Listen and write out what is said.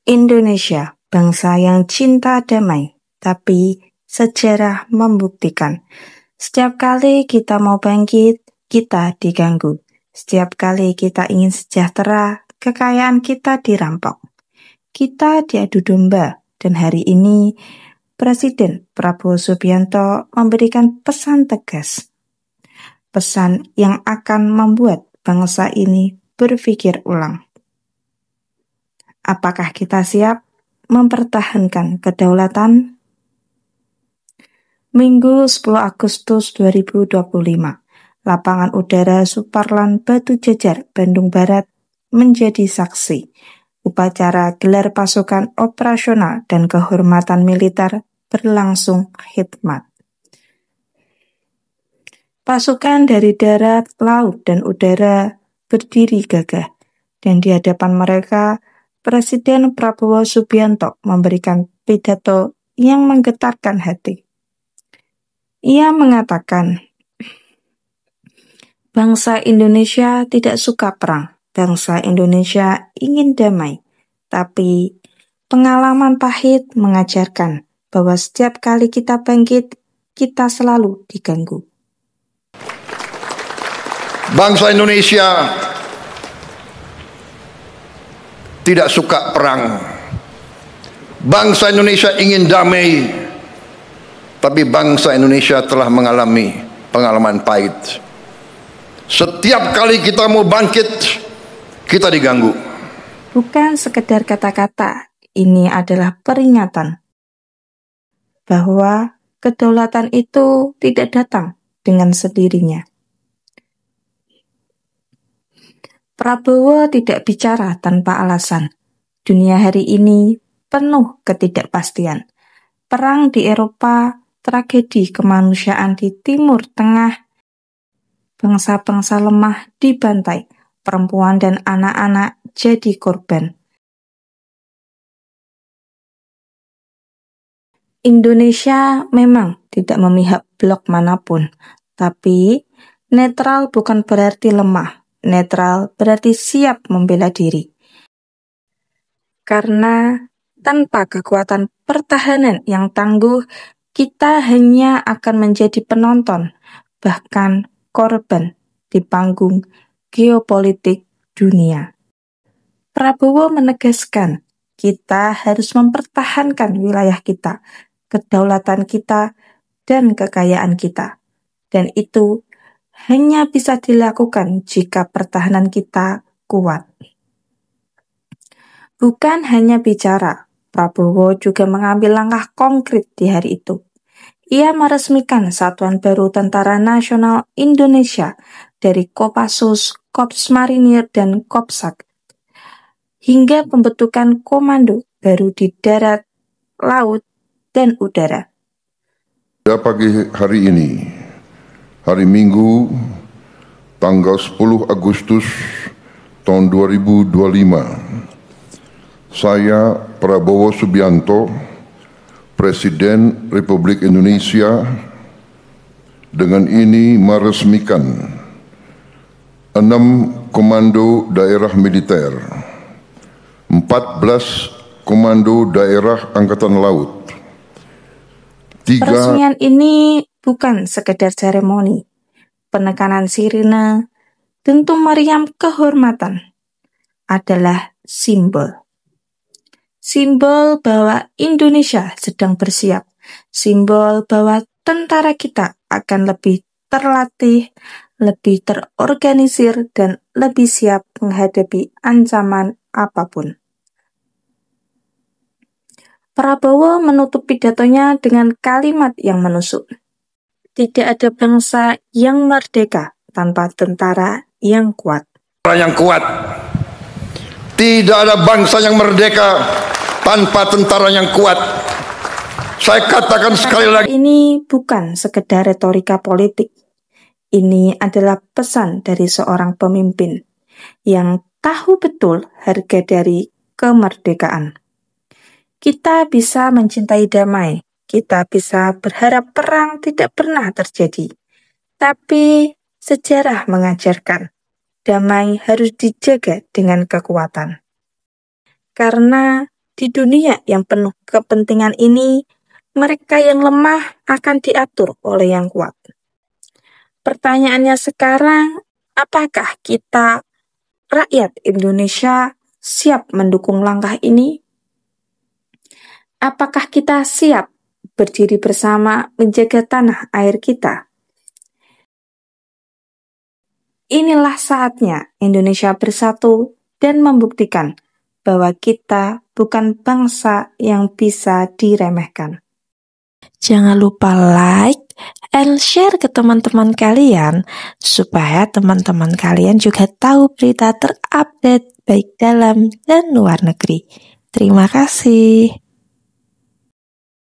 Indonesia, bangsa yang cinta damai, tapi sejarah membuktikan. Setiap kali kita mau bangkit, kita diganggu. Setiap kali kita ingin sejahtera, kekayaan kita dirampok. Kita diadu domba, dan hari ini Presiden Prabowo Subianto memberikan pesan tegas. Pesan yang akan membuat bangsa ini berpikir ulang. Apakah kita siap mempertahankan kedaulatan? Minggu 10 Agustus 2025, lapangan udara Suparlan Batu Jajar, Bandung Barat menjadi saksi upacara gelar pasukan operasional dan kehormatan militer berlangsung khidmat. Pasukan dari darat, laut, dan udara berdiri gagah, dan di hadapan mereka Presiden Prabowo Subianto memberikan pidato yang menggetarkan hati. Ia mengatakan, bangsa Indonesia tidak suka perang, bangsa Indonesia ingin damai, tapi pengalaman pahit mengajarkan bahwa setiap kali kita bangkit, kita selalu diganggu. Bangsa Indonesia tidak suka perang. Bangsa Indonesia ingin damai, tapi bangsa Indonesia telah mengalami pengalaman pahit. Setiap kali kita mau bangkit, kita diganggu. Bukan sekedar kata-kata, ini adalah peringatan bahwa kedaulatan itu tidak datang dengan sendirinya. Prabowo tidak bicara tanpa alasan. Dunia hari ini penuh ketidakpastian. Perang di Eropa, tragedi kemanusiaan di Timur Tengah, bangsa-bangsa lemah dibantai, perempuan dan anak-anak jadi korban. Indonesia memang tidak memihak blok manapun, tapi netral bukan berarti lemah. Netral berarti siap membela diri. Karena tanpa kekuatan pertahanan yang tangguh, kita hanya akan menjadi penonton, bahkan korban di panggung geopolitik dunia. Prabowo menegaskan, kita harus mempertahankan wilayah kita, kedaulatan kita, dan kekayaan kita. Dan itu hanya bisa dilakukan jika pertahanan kita kuat. Bukan hanya bicara, Prabowo juga mengambil langkah konkret di hari itu. Ia meresmikan Satuan Baru Tentara Nasional Indonesia dari Kopassus, Korps Marinir, dan Kopsat, hingga pembentukan komando baru di darat, laut, dan udara. Pada pagi hari ini, hari Minggu, tanggal 10 Agustus tahun 2025, saya Prabowo Subianto, Presiden Republik Indonesia, dengan ini meresmikan 6 komando daerah militer, 14 komando daerah angkatan laut. Peresmian ini bukan sekedar seremoni, penekanan sirine, dentum meriam kehormatan adalah simbol. Simbol bahwa Indonesia sedang bersiap. Simbol bahwa tentara kita akan lebih terlatih, lebih terorganisir, dan lebih siap menghadapi ancaman apapun. Prabowo menutup pidatonya dengan kalimat yang menusuk. Tidak ada bangsa yang merdeka tanpa tentara yang kuat. Yang kuat. Tidak ada bangsa yang merdeka tanpa tentara yang kuat. Saya katakan sekali lagi. Ini bukan sekedar retorika politik. Ini adalah pesan dari seorang pemimpin yang tahu betul harga dari kemerdekaan. Kita bisa mencintai damai. Kita bisa berharap perang tidak pernah terjadi. Tapi sejarah mengajarkan, damai harus dijaga dengan kekuatan. Karena Di dunia yang penuh kepentingan ini, mereka yang lemah akan diatur oleh yang kuat. Pertanyaannya sekarang, apakah kita, rakyat Indonesia, siap mendukung langkah ini? Apakah kita siap berdiri bersama menjaga tanah air kita? Inilah saatnya Indonesia bersatu dan membuktikan bahwa kita bukan bangsa yang bisa diremehkan. Jangan lupa like and share ke teman-teman kalian supaya teman-teman kalian juga tahu berita terupdate baik dalam dan luar negeri. Terima kasih.